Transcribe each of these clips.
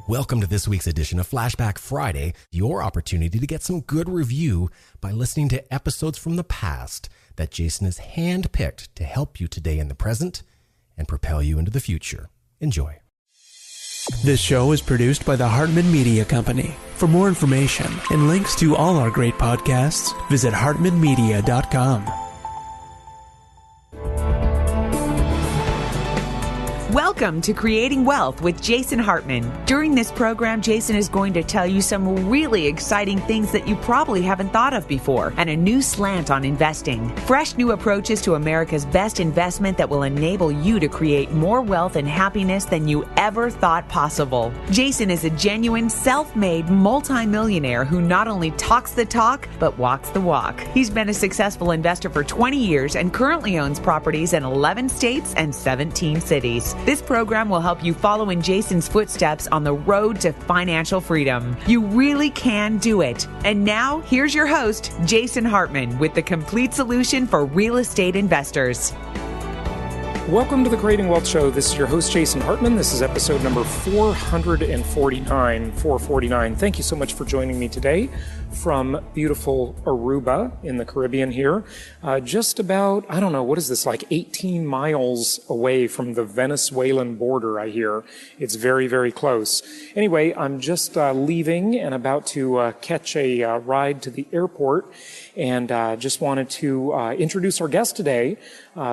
Welcome to this week's edition of Flashback Friday, your opportunity to get some good review by listening to episodes from the past that Jason has handpicked to help you today in the present and propel you into the future. Enjoy. This show is produced by the Hartman Media Company. For more information and links to all our great podcasts, visit hartmanmedia.com. Welcome to Creating Wealth with Jason Hartman. During this program, Jason is going to tell you some really exciting things that you probably haven't thought of before and a new slant on investing. Fresh new approaches to America's best investment that will enable you to create more wealth and happiness than you ever thought possible. Jason is a genuine, self-made multimillionaire who not only talks the talk, but walks the walk. He's been a successful investor for 20 years and currently owns properties in 11 states and 17 cities. This program will help you follow in Jason's footsteps on the road to financial freedom. You really can do it. And now, here's your host, Jason Hartman, with the complete solution for real estate investors. Welcome to the Creating Wealth Show. This is your host, Jason Hartman. This is episode number 449. Thank you so much for joining me today from beautiful Aruba in the Caribbean here. Just about, I don't know, what is this, like 18 miles away from the Venezuelan border, I hear. It's very, very close. Anyway, I'm just leaving and about to catch a ride to the airport. And just wanted to introduce our guest today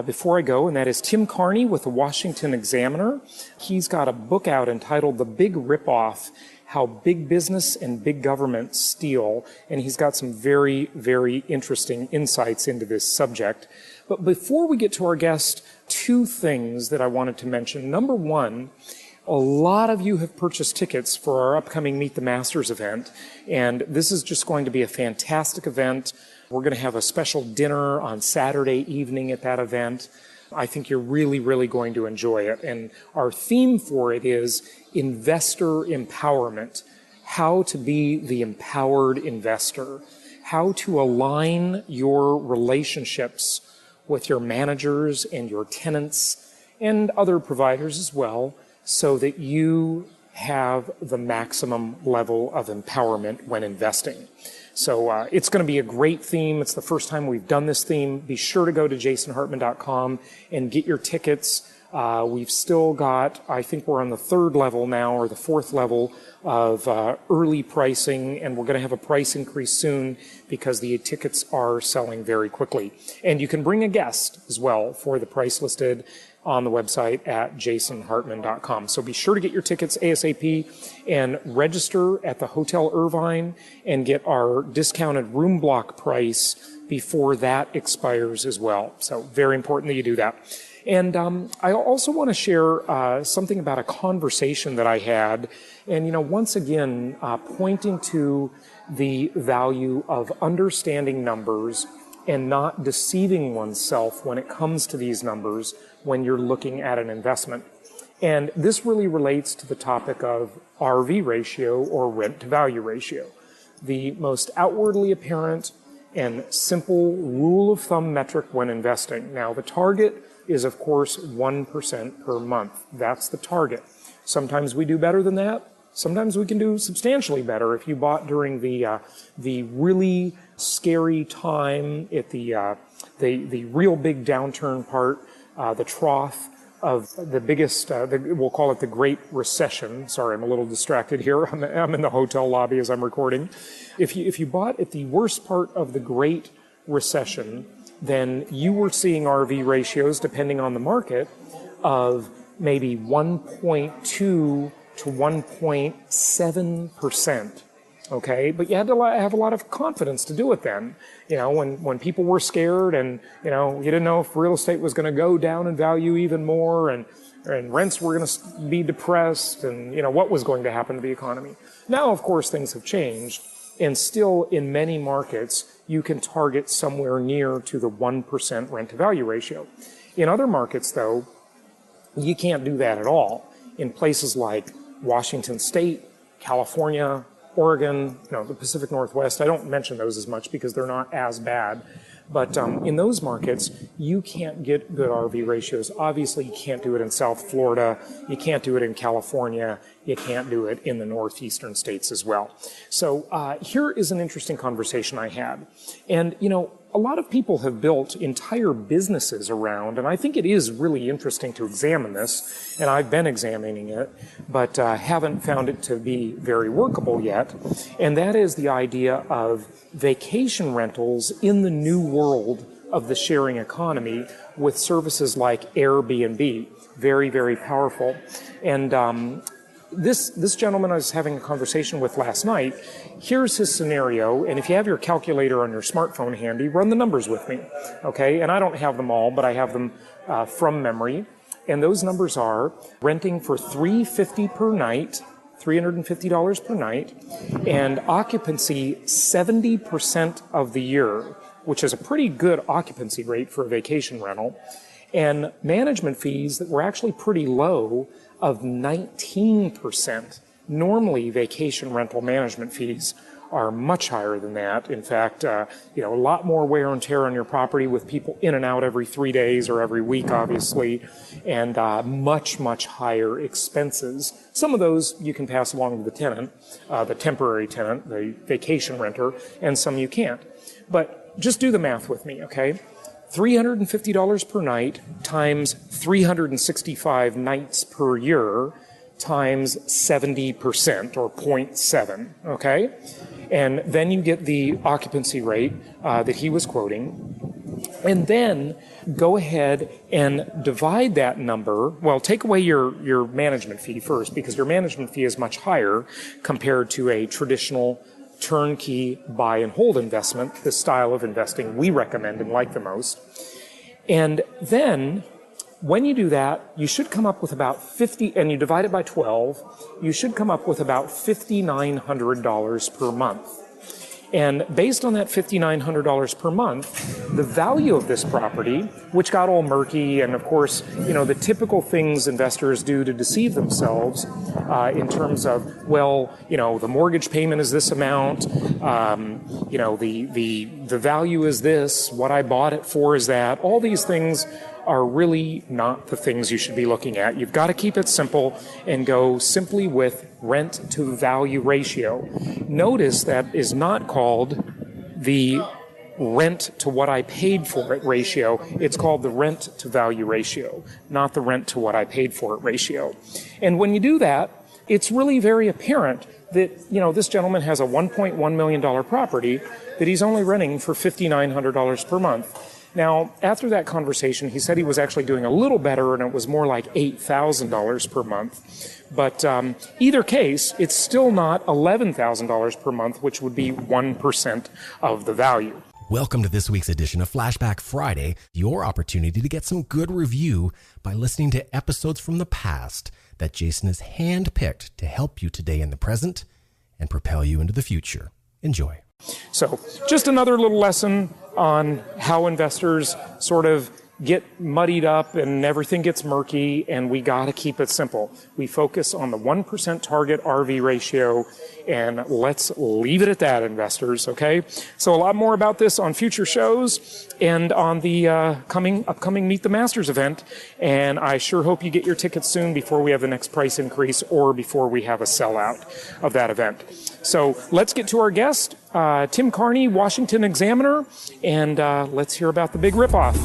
before I go, and that is Tim Carney with the Washington Examiner. He's got a book out entitled The Big Rip-Off, How Big Business and Big Government Steal, and he's got some very, very interesting insights into this subject. But before we get to our guest, two things that I wanted to mention. Number one, a lot of you have purchased tickets for our upcoming Meet the Masters event, and this is just going to be a fantastic event. We're going to have a special dinner on Saturday evening at that event. I think you're really, really going to enjoy it. And our theme for it is investor empowerment, how to be the empowered investor, how to align your relationships with your managers and your tenants and other providers as well, so that you have the maximum level of empowerment when investing. So it's going to be a great theme. It's the first time we've done this theme. Be sure to go to jasonhartman.com and get your tickets. We've still got, I think we're on the third level now, or the fourth level of early pricing, and we're going to have a price increase soon because the tickets are selling very quickly. And you can bring a guest as well for the price listed on the website at jasonhartman.com. So be sure to get your tickets ASAP and register at the Hotel Irvine and get our discounted room block price before that expires as well. So very important that you do that. And I also want to share something about a conversation that I had, and once again, pointing to the value of understanding numbers and not deceiving oneself when it comes to these numbers when you're looking at an investment. And this really relates to the topic of RV ratio, or rent to value ratio, the most outwardly apparent and simple rule of thumb metric when investing. Now, the target is, of course, 1% per month. That's the target. Sometimes we do better than that. Sometimes we can do substantially better. If you bought during the really scary time at the real big downturn part, the trough of the biggest, we'll call it the Great Recession. Sorry, I'm a little distracted here. I'm in the hotel lobby as I'm recording. If you bought at the worst part of the Great Recession, then you were seeing RV ratios, depending on the market, of maybe 1.2 to 1.7%. Okay, but you had to have a lot of confidence to do it then. When people were scared and, you didn't know if real estate was going to go down in value even more and rents were going to be depressed and, what was going to happen to the economy. Now, of course, things have changed, and still in many markets, you can target somewhere near to the 1% rent to value ratio. In other markets, though, you can't do that at all. In places like Washington State, California, Oregon, the Pacific Northwest, I don't mention those as much because they're not as bad. But in those markets, you can't get good RV ratios. Obviously, you can't do it in South Florida. You can't do it in California. you can't do it in the northeastern states as well. So here is an interesting conversation I had. And, a lot of people have built entire businesses around, and I think it is really interesting to examine this, and I've been examining it, but haven't found it to be very workable yet. And that is the idea of vacation rentals in the new world of the sharing economy with services like Airbnb. Very, very powerful. And this gentleman I was having a conversation with last night, here's his scenario, and if you have your calculator on your smartphone handy, run the numbers with me, okay? And I don't have them all, but I have them from memory. And those numbers are renting for $350 per night, $350 per night, and occupancy 70% of the year, which is a pretty good occupancy rate for a vacation rental, and management fees that were actually pretty low of 19%. Normally, vacation rental management fees are much higher than that. In fact, a lot more wear and tear on your property with people in and out every 3 days or every week, obviously, and much, much higher expenses. Some of those you can pass along to the tenant, the temporary tenant, the vacation renter, and some you can't. But just do the math with me, okay? $350 per night times 365 nights per year times 70% or 0.7, okay? And then you get the occupancy rate that he was quoting. And then go ahead and divide that number. Well, take away your management fee first, because your management fee is much higher compared to a traditional turnkey buy and hold investment, the style of investing we recommend and like the most. And then when you do that, you should come up with about 50, and you divide it by 12, you should come up with about $5,900 per month. And based on that $5,900 per month, the value of this property, which got all murky, and of course, the typical things investors do to deceive themselves in terms of, the mortgage payment is this amount, the value is this, what I bought it for is that. All these things are really not the things you should be looking at. You've got to keep it simple and go simply with rent to value ratio. Notice that is not called the rent to what I paid for it ratio. It's called the rent to value ratio, not the rent to what I paid for it ratio. And when you do that, it's really very apparent that, this gentleman has a $1.1 million property that he's only renting for $5,900 per month. Now, after that conversation, he said he was actually doing a little better, and it was more like $8,000 per month. But either case, it's still not $11,000 per month, which would be 1% of the value. Welcome to this week's edition of Flashback Friday, your opportunity to get some good review by listening to episodes from the past that Jason has handpicked to help you today in the present and propel you into the future. Enjoy. So just another little lesson on how investors sort of get muddied up and everything gets murky, and we got to keep it simple. We focus on the 1% target RV ratio, and let's leave it at that, investors, okay? So a lot more about this on future shows and on the upcoming Meet the Masters event, and I sure hope you get your tickets soon before we have the next price increase or before we have a sellout of that event. So let's get to our guest, Tim Carney, Washington Examiner, and let's hear about the Big Rip-Off.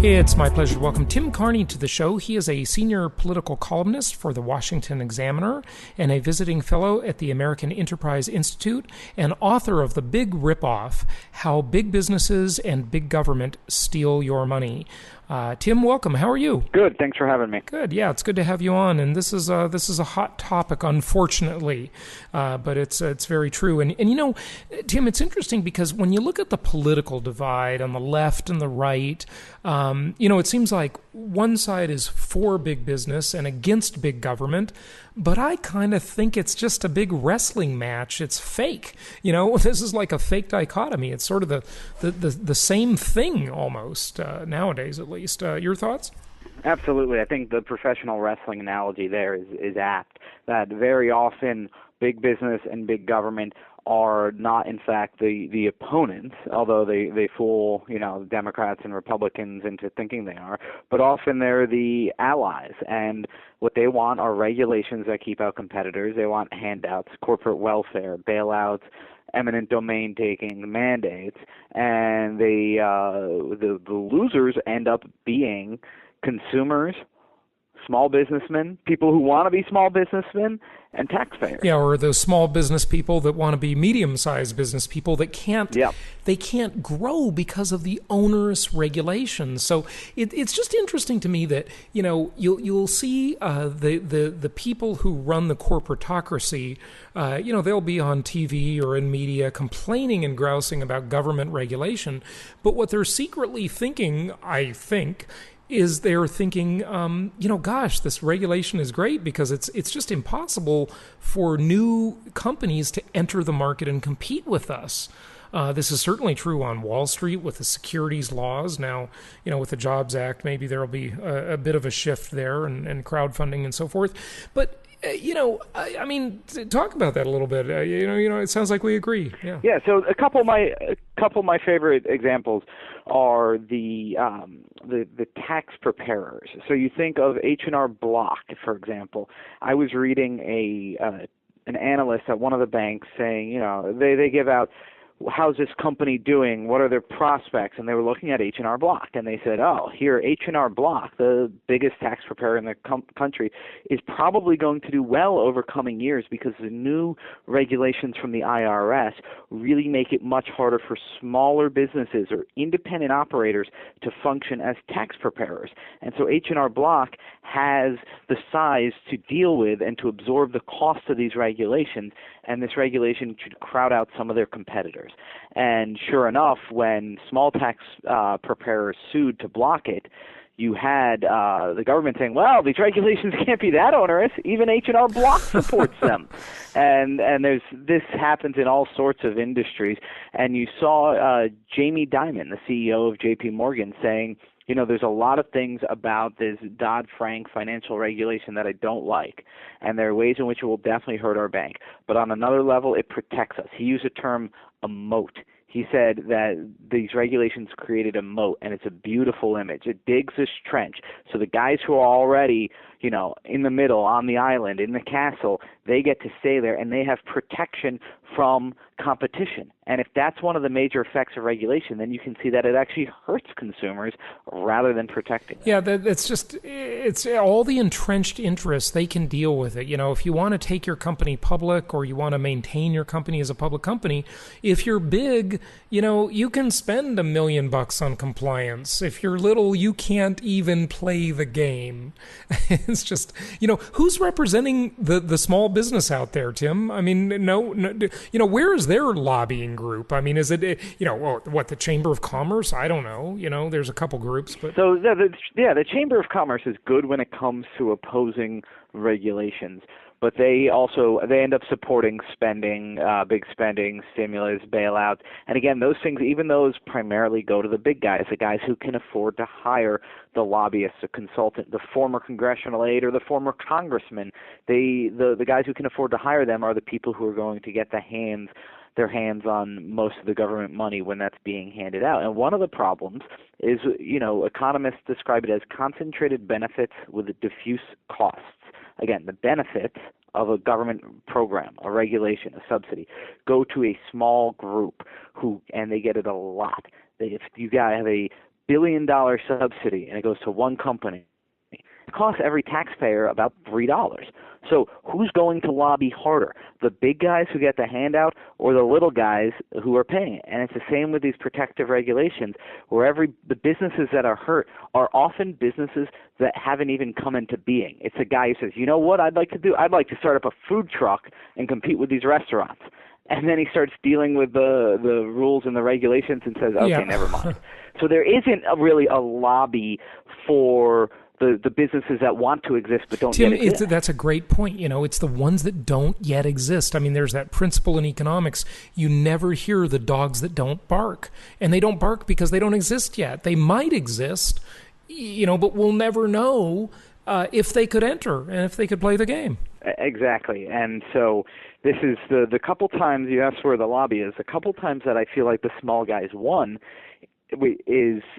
It's my pleasure to welcome Tim Carney to the show. He is a senior political columnist for the Washington Examiner and a visiting fellow at the American Enterprise Institute and author of The Big Rip-Off, How Big Businesses and Big Government Steal Your Money. Tim, welcome. How are you? Good. Thanks for having me. Good. Yeah, it's good to have you on. And this is a hot topic, unfortunately, but it's very true. And Tim, it's interesting because when you look at the political divide on the left and the right, it seems like one side is for big business and against big government, but I kind of think it's just a big wrestling match. It's fake. This is like a fake dichotomy. It's sort of the same thing almost nowadays, at least. Your thoughts? Absolutely. I think the professional wrestling analogy there is apt, that very often big business and big government are not, in fact, the opponents, although they fool, Democrats and Republicans into thinking they are, but often they're the allies. And what they want are regulations that keep out competitors. They want handouts, corporate welfare, bailouts, eminent domain taking, mandates, and the losers end up being consumers, small businessmen, people who want to be small businessmen, and taxpayers. Yeah, or those small business people that want to be medium-sized business people that can't they can't grow because of the onerous regulations. So it's just interesting to me that you'll see the people who run the corporatocracy, they'll be on TV or in media complaining and grousing about government regulation, but what they're secretly thinking, I think, is they're thinking, gosh, this regulation is great because it's just impossible for new companies to enter the market and compete with us. This is certainly true on Wall Street with the securities laws. Now, with the Jobs Act, maybe there'll be a bit of a shift there and crowdfunding and so forth. But I mean, talk about that a little bit. It sounds like we agree. Yeah. Yeah. So a couple of my favorite examples are the tax preparers. So you think of H&R Block, for example. I was reading an analyst at one of the banks saying, they give out, how's this company doing? What are their prospects? And they were looking at H&R Block, and they said, here, H&R Block, the biggest tax preparer in the country, is probably going to do well over coming years because the new regulations from the IRS really make it much harder for smaller businesses or independent operators to function as tax preparers. And so H&R Block has the size to deal with and to absorb the cost of these regulations, and this regulation should crowd out some of their competitors. And sure enough, when small tax preparers sued to block it, you had the government saying, well, these regulations can't be that onerous. Even H&R Block supports them. And this happens in all sorts of industries. And you saw Jamie Dimon, the CEO of J.P. Morgan, saying, there's a lot of things about this Dodd-Frank financial regulation that I don't like, and there are ways in which it will definitely hurt our bank. But on another level, it protects us. He used the term a moat. He said that these regulations created a moat, and it's a beautiful image. It digs this trench. So the guys who are already, in the middle, on the island, in the castle, they get to stay there, and they have protection from competition. And if that's one of the major effects of regulation, then you can see that it actually hurts consumers rather than protecting them. Yeah, it's all the entrenched interests, they can deal with it. If you want to take your company public or you want to maintain your company as a public company, if you're big, you can spend $1 million on compliance. If you're little, you can't even play the game. It's just, who's representing the small business out there, Tim? I mean, no, where is their lobbying group? I mean, is it, the Chamber of Commerce? I don't know. There's a couple groups, but so the Chamber of Commerce is good when it comes to opposing regulations, but they end up supporting spending, big spending, stimulus, bailouts, and again, those things, even those primarily go to the big guys, the guys who can afford to hire the lobbyist, the consultant, the former congressional aide, or the former congressman. The guys who can afford to hire them are the people who are going to get their hands on most of the government money when that's being handed out. And one of the problems is, economists describe it as concentrated benefits with diffuse costs. Again, the benefits of a government program, a regulation, a subsidy, go to a small group and they get it a lot. If you have a $1 billion subsidy and it goes to one company, it costs every taxpayer about $3. So who's going to lobby harder, the big guys who get the handout or the little guys who are paying it? And it's the same with these protective regulations, where the businesses that are hurt are often businesses that haven't even come into being. It's a guy who says, you know what I'd like to do? I'd like to start up a food truck and compete with these restaurants. And then he starts dealing with the rules and the regulations and says, okay, never mind. So there isn't really a lobby for the businesses that want to exist but don't yet exist. That's a great point. It's the ones that don't yet exist. I mean, there's that principle in economics. You never hear the dogs that don't bark. And they don't bark because they don't exist yet. They might exist, but we'll never know if they could enter and if they could play the game. Exactly. And so this is the couple times you asked where the lobby is, a couple times that I feel like the small guys won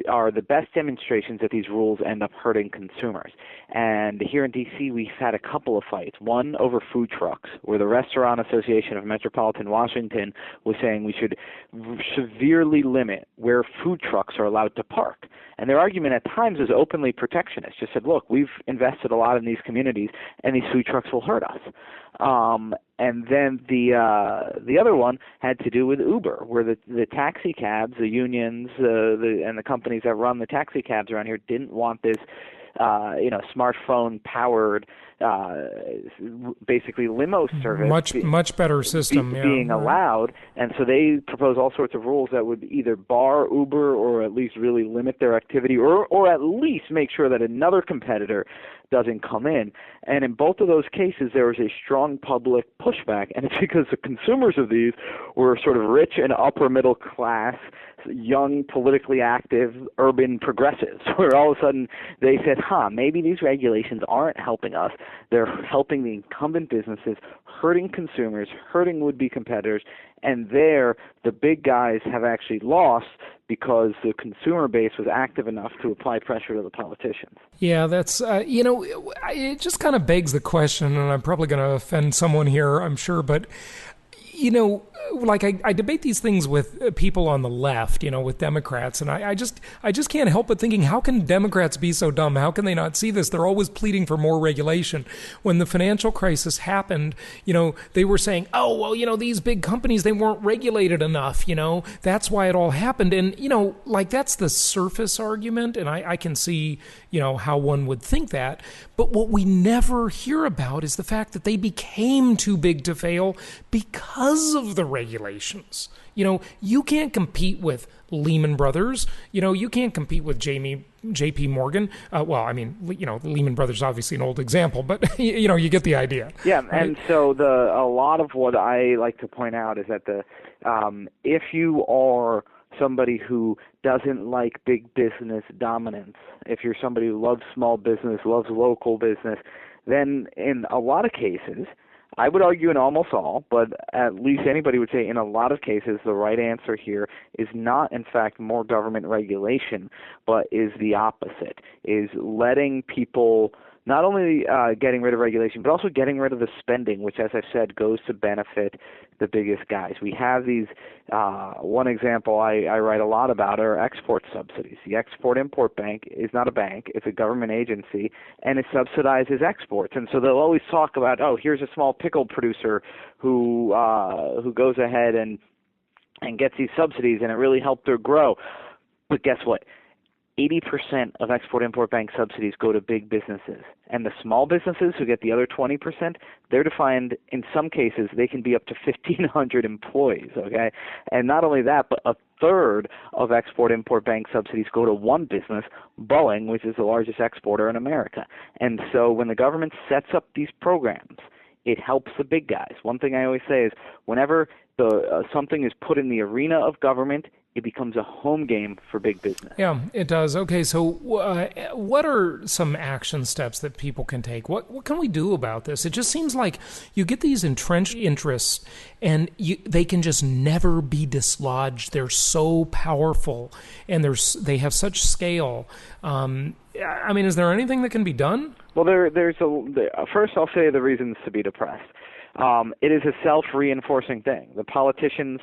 are the best demonstrations that these rules end up hurting consumers. And here in D.C., we've had a couple of fights. One over food trucks, where the Restaurant Association of Metropolitan Washington was saying we should severely limit where food trucks are allowed to park. And their argument at times is openly protectionist. Just said, look, we've invested a lot in these communities, and these food trucks will hurt us. And then the other one had to do with Uber, where the taxi cabs, the unions, and the companies that run the taxi cabs around here didn't want this, smartphone-powered, basically limo service. Much better system being allowed, and so they proposed all sorts of rules that would either bar Uber or at least really limit their activity, or at least make sure that another competitor doesn't come in. And in both of those cases, there was a strong public pushback, and it's because the consumers of these were sort of rich and upper middle class, young, politically active, urban progressives, where all of a sudden they said, maybe these regulations aren't helping us. They're helping the incumbent businesses, hurting consumers, hurting would-be competitors, and there the big guys have actually lost because the consumer base was active enough to apply pressure to the politicians. Yeah, that's, it just kind of begs the question, and I'm probably going to offend someone here, I'm sure, but like I debate these things with people on the left, with Democrats, and I just can't help but thinking, how can Democrats be so dumb? How can they not see this? They're always pleading for more regulation. When the financial crisis happened, they were saying, these big companies, they weren't regulated enough, that's why it all happened. And, that's the surface argument, and I can see, how one would think that. But what we never hear about is the fact that they became too big to fail because of the regulations. You can't compete with Lehman Brothers. You can't compete with J.P. Morgan. Lehman Brothers is obviously an old example, but you get the idea. Yeah, right? And so a lot of what I like to point out is that if you are somebody who doesn't like big business dominance, if you're somebody who loves small business, loves local business, then in a lot of cases, I would argue in almost all, but at least anybody would say in a lot of cases, the right answer here is not, in fact, more government regulation, but is the opposite, is letting people not only getting rid of regulation, but also getting rid of the spending, which, as I've said, goes to benefit the biggest guys. We have these, one example I write a lot about are export subsidies. The Export-Import Bank is not a bank, it's a government agency, and it subsidizes exports. And so they'll always talk about, here's a small pickle producer who goes ahead and gets these subsidies, and it really helped her grow. But guess what? 80% of Export-Import Bank subsidies go to big businesses. And the small businesses who get the other 20%, they're defined, in some cases, they can be up to 1,500 employees, okay? And not only that, but a third of Export-Import Bank subsidies go to one business, Boeing, which is the largest exporter in America. And so when the government sets up these programs, it helps the big guys. One thing I always say is whenever something is put in the arena of government, it becomes a home game for big business. Yeah, it does. Okay, so what are some action steps that people can take? What can we do about this? It just seems like you get these entrenched interests, and they can just never be dislodged. They're so powerful, and they have such scale. Is there anything that can be done? Well, first I'll say the reasons to be depressed. It is a self-reinforcing thing. The politicians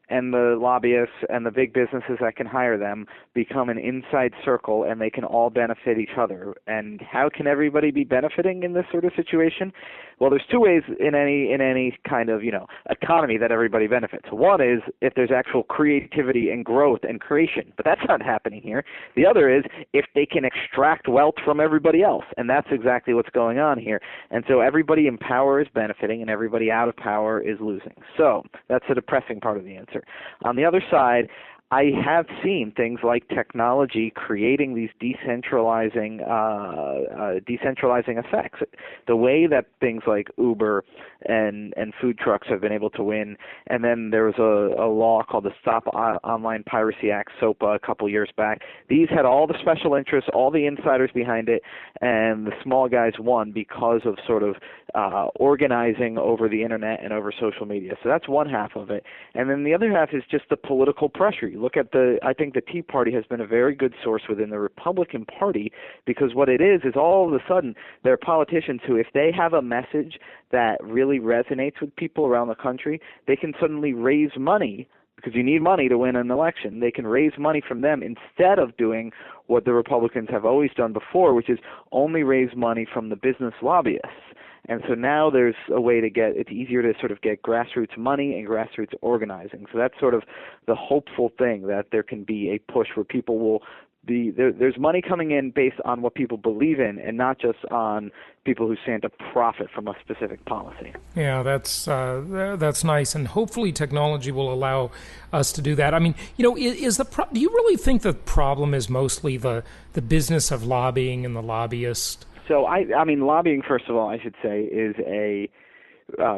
and the lobbyists and the big businesses that can hire them become an inside circle, and they can all benefit each other. And how can everybody be benefiting in this sort of situation? Well, there's two ways in any kind of economy that everybody benefits. One is if there's actual creativity and growth and creation, but that's not happening here. The other is if they can extract wealth from everybody else, and that's exactly what's going on here. And so everybody in power is benefiting, and everybody out of power is losing. So that's the depressing part of the answer. On the other side, I have seen things like technology creating these decentralizing effects. The way that things like Uber and food trucks have been able to win, and then there was a law called the Stop Online Piracy Act, SOPA, a couple years back. These had all the special interests, all the insiders behind it, and the small guys won because of sort of organizing over the internet and over social media. So that's one half of it. And then the other half is just the political pressure. You look at I think the Tea Party has been a very good source within the Republican Party, because what it is all of a sudden there are politicians who, if they have a message that really resonates with people around the country, they can suddenly raise money, because you need money to win an election. They can raise money from them instead of doing what the Republicans have always done before, which is only raise money from the business lobbyists. And so now there's a way to it's easier to sort of get grassroots money and grassroots organizing. So that's sort of the hopeful thing, that there can be a push where people will there's money coming in based on what people believe in, and not just on people who stand to profit from a specific policy. Yeah, that's nice, and hopefully technology will allow us to do that. I mean, do you really think the problem is mostly the business of lobbying and the lobbyist? So I mean, lobbying, first of all, I should say, is a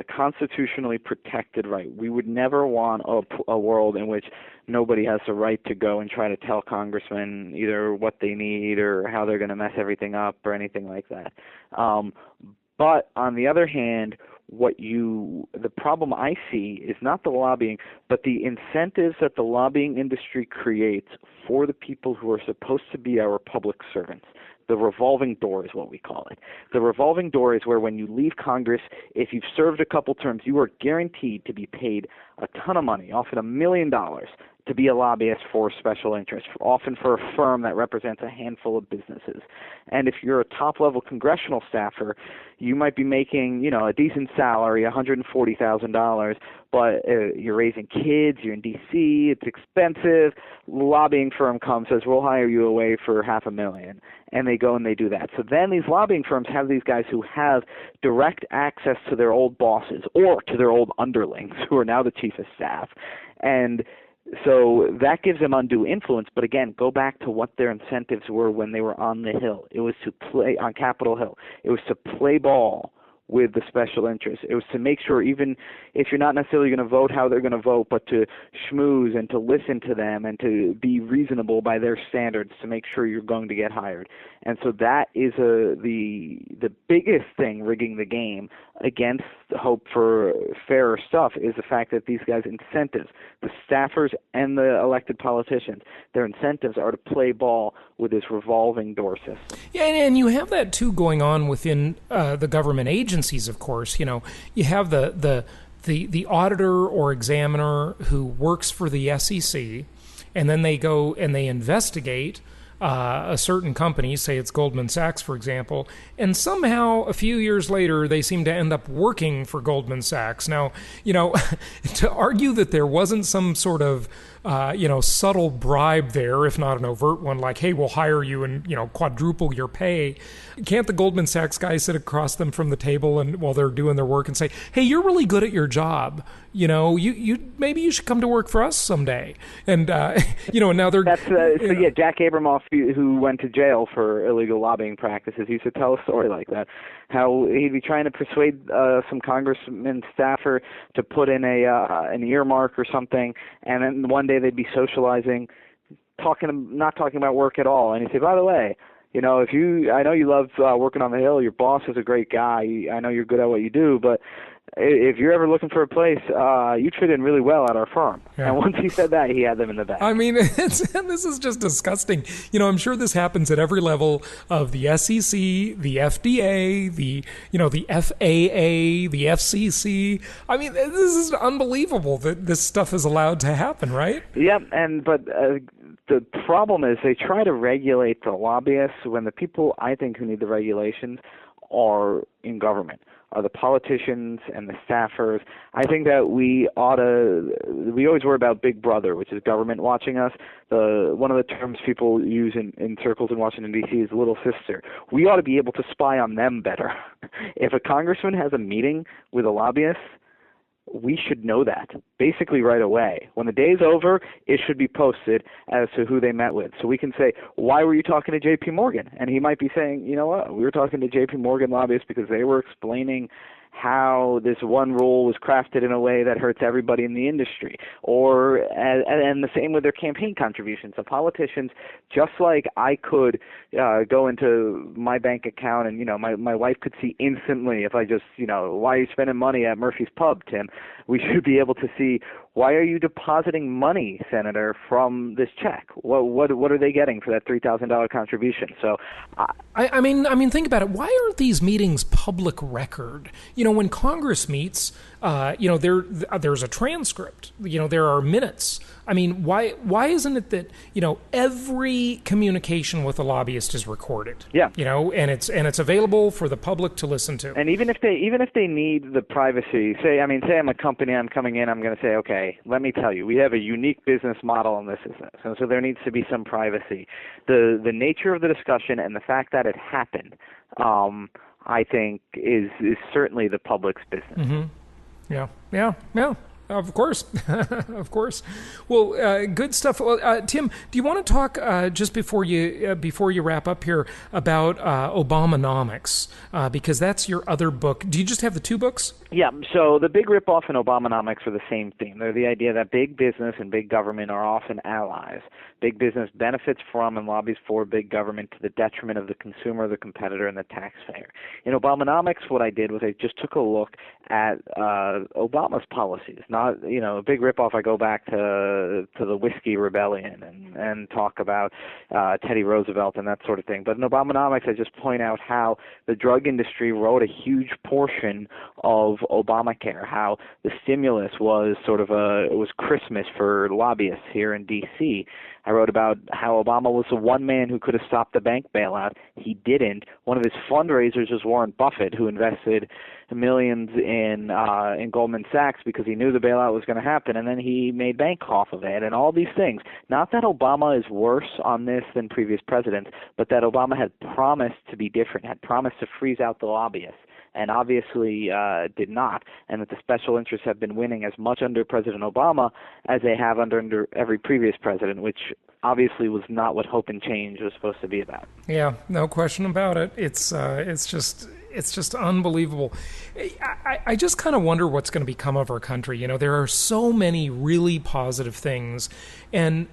constitutionally protected right. We would never want a world in which nobody has the right to go and try to tell congressmen either what they need or how they're going to mess everything up or anything like that. But on the other hand, the problem I see is not the lobbying, but the incentives that the lobbying industry creates for the people who are supposed to be our public servants. The revolving door is what we call it. The revolving door is where, when you leave Congress, if you've served a couple terms, you are guaranteed to be paid a ton of money, often $1 million, to be a lobbyist for special interests, often for a firm that represents a handful of businesses. And if you're a top-level congressional staffer, you might be making, a decent salary, $140,000, but you're raising kids, you're in D.C., it's expensive. The lobbying firm comes, says, we'll hire you away for $500,000, and they go and they do that. So then these lobbying firms have these guys who have direct access to their old bosses or to their old underlings, who are now the chief of staff. And so that gives them undue influence. But again, go back to what their incentives were when they were on the Hill. It was to play on Capitol Hill. It was to play ball with the special interests. It was to make sure, even if you're not necessarily going to vote how they're going to vote, but to schmooze and to listen to them and to be reasonable by their standards to make sure you're going to get hired. And so that is the biggest thing rigging the game against hope for fairer stuff, is the fact that these guys' incentives, the staffers and the elected politicians, their incentives are to play ball with this revolving door system. Yeah, and you have that too going on within the government agencies, of course. You have the auditor or examiner who works for the SEC, and then they go and they investigate a certain company, say it's Goldman Sachs, for example, and somehow a few years later they seem to end up working for Goldman Sachs. Now, to argue that there wasn't some sort of subtle bribe there, if not an overt one, like, hey, we'll hire you and, quadruple your pay. Can't the Goldman Sachs guy sit across them from the table and while they're doing their work and say, hey, you're really good at your job. You maybe you should come to work for us someday. And, and now they're... Jack Abramoff, who went to jail for illegal lobbying practices, used to tell a story like that, how he'd be trying to persuade some congressman staffer to put in an earmark or something, and then one day they'd be socializing, not talking about work at all. And he'd say, by the way, I know you love working on the Hill. Your boss is a great guy. I know you're good at what you do, but if you're ever looking for a place, you fit in really well at our firm. Yeah. And once he said that, he had them in the bag. I mean, this is just disgusting. I'm sure this happens at every level of the SEC, the FDA, the FAA, the FCC. I mean, this is unbelievable that this stuff is allowed to happen, right? Yep, but the problem is they try to regulate the lobbyists when the people, I think, who need the regulations are in government, are the politicians and the staffers. I think that we always worry about Big Brother, which is government watching us. One of the terms people use in circles in Washington, D.C. is little sister. We ought to be able to spy on them better. If a congressman has a meeting with a lobbyist, we should know that basically right away. When the day's over, it should be posted as to who they met with. So we can say, why were you talking to J.P. Morgan? And he might be saying, you know what, we were talking to J.P. Morgan lobbyists because they were explaining how this one rule was crafted in a way that hurts everybody in the industry. Or, and the same with their campaign contributions. So politicians, just like I could go into my bank account and, my wife could see instantly if I just, why are you spending money at Murphy's Pub, Tim? We should be able to see, why are you depositing money, Senator, from this check? What are they getting for that $3,000 contribution? So, I mean, think about it. Why aren't these meetings public record? When Congress meets, there's a transcript. There are minutes. I mean, why isn't it that every communication with a lobbyist is recorded? Yeah. And it's available for the public to listen to. And even if they need the privacy, say I'm a company, I'm coming in, I'm going to say, okay, let me tell you, we have a unique business model, and this is this. And so there needs to be some privacy. The nature of the discussion and the fact that it happened, I think, is certainly the public's business. Mm-hmm. Yeah. Of course. Of course. Well, good stuff. Well, Tim, do you want to talk just before you wrap up here about Obamanomics? Because that's your other book. Do you just have the two books? Yeah. So the Big Rip-Off and Obamanomics are the same theme. They're the idea that big business and big government are often allies. Big business benefits from and lobbies for big government to the detriment of the consumer, the competitor, and the taxpayer. In Obamanomics, what I did was I just took a look at Obama's policies. Not, a big ripoff. I go back to the Whiskey Rebellion and talk about Teddy Roosevelt and that sort of thing. But in Obamanomics, I just point out how the drug industry wrote a huge portion of Obamacare. How the stimulus was it was Christmas for lobbyists here in D.C. I wrote about how Obama was the one man who could have stopped the bank bailout. He didn't. One of his fundraisers was Warren Buffett, who invested millions in Goldman Sachs because he knew the bailout was going to happen, and then he made bank off of it and all these things. Not that Obama is worse on this than previous presidents, but that Obama had promised to be different, had promised to freeze out the lobbyists, and obviously did not, and that the special interests have been winning as much under President Obama as they have under every previous president, which obviously was not what Hope and Change was supposed to be about. Yeah, no question about it. It's just unbelievable. I just kind of wonder what's going to become of our country. There are so many really positive things, and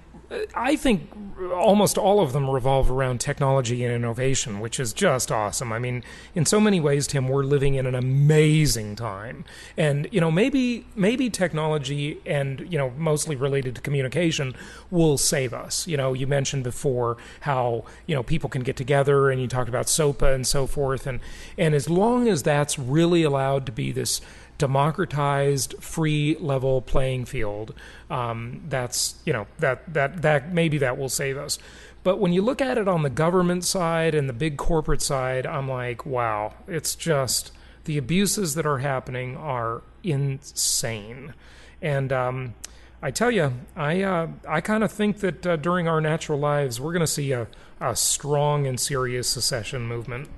I think almost all of them revolve around technology and innovation, which is just awesome. I mean, in so many ways, Tim, we're living in an amazing time. And, maybe technology and, mostly related to communication will save us. You mentioned before how, people can get together, and you talked about SOPA and so forth. And as long as that's really allowed to be this democratized, free, level playing field, that's that maybe that will save us. But when you look at it on the government side and the big corporate side, I'm like, wow, it's just the abuses that are happening are insane. And I tell you, I kind of think that during our natural lives, we're going to see a strong and serious secession movement.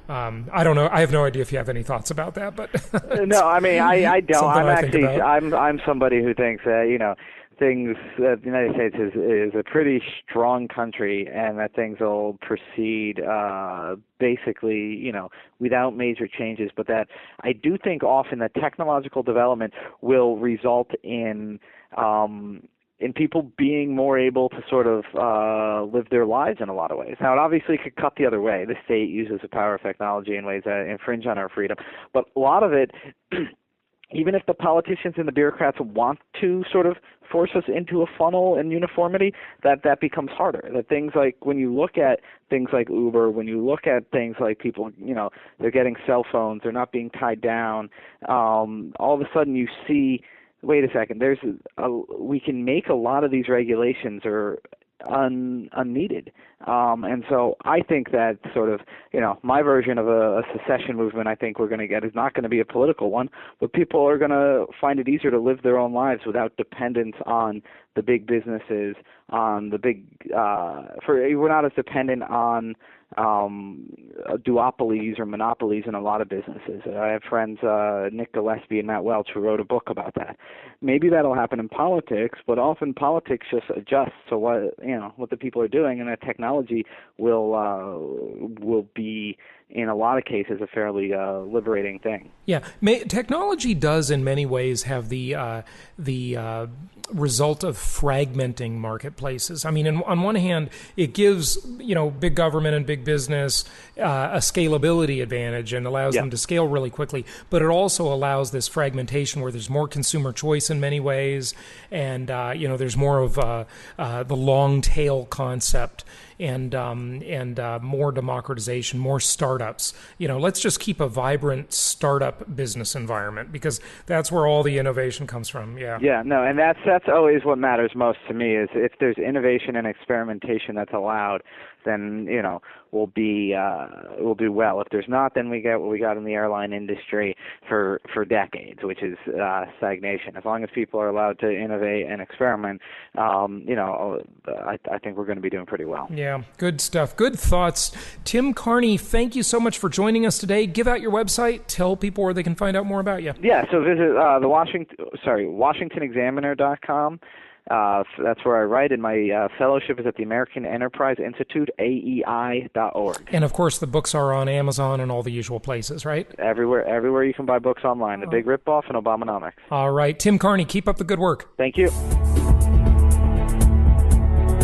I don't know. I have no idea if you have any thoughts about that, but no, I mean, I don't. I'm somebody who thinks that, things, the United States is a pretty strong country, and that things will proceed basically, without major changes, but that I do think often that technological development will result in people being more able to sort of live their lives in a lot of ways. Now, it obviously could cut the other way. The state uses the power of technology in ways that infringe on our freedom. But a lot of it, even if the politicians and the bureaucrats want to sort of force us into a funnel and uniformity, that becomes harder. That things like, when you look at things like Uber, when you look at things like people, they're getting cell phones, they're not being tied down, all of a sudden you see, wait a second, we can make a lot of these regulations are unneeded. And so I think that sort of, my version of a secession movement I think we're going to get is not going to be a political one, but people are going to find it easier to live their own lives without dependence on the big businesses, on the big, we're not as dependent on duopolies or monopolies in a lot of businesses. I have friends, Nick Gillespie and Matt Welch, who wrote a book about that. Maybe that'll happen in politics, but often politics just adjusts to what the people are doing, and that technology will be, in a lot of cases, a fairly liberating thing. Yeah, technology does in many ways have the result of fragmenting marketplaces. I mean, on one hand, it gives big government and big business a scalability advantage and allows them to scale really quickly. But it also allows this fragmentation where there's more consumer choice in many ways, and there's more of the long tail concept. And more democratization, more startups. Let's just keep a vibrant startup business environment, because that's where all the innovation comes from. Yeah, no, and that's always what matters most to me, is if there's innovation and experimentation that's allowed, then we'll do well. If there's not, then we get what we got in the airline industry for decades, which is stagnation. As long as people are allowed to innovate and experiment, I think we're going to be doing pretty well. Yeah, good stuff. Good thoughts. Tim Carney, thank you so much for joining us today. Give out your website. Tell people where they can find out more about you. Yeah, so visit WashingtonExaminer.com. That's where I write, and my fellowship is at the American Enterprise Institute, AEI.org. And of course, the books are on Amazon and all the usual places, right? Everywhere you can buy books online. The Big Rip-Off and Obamanomics. All right, Tim Carney, keep up the good work. Thank you.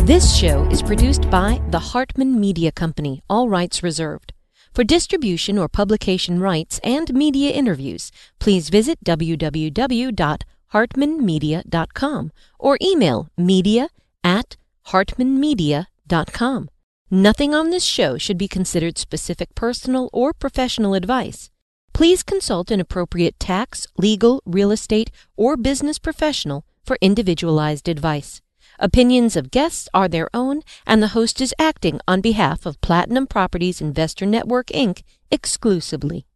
This show is produced by the Hartman Media Company, all rights reserved. For distribution or publication rights and media interviews, please visit www.hartmanmedia.com or email media@hartmanmedia.com. Nothing on this show should be considered specific personal or professional advice. Please consult an appropriate tax, legal, real estate, or business professional for individualized advice. Opinions of guests are their own, and the host is acting on behalf of Platinum Properties Investor Network, Inc. exclusively.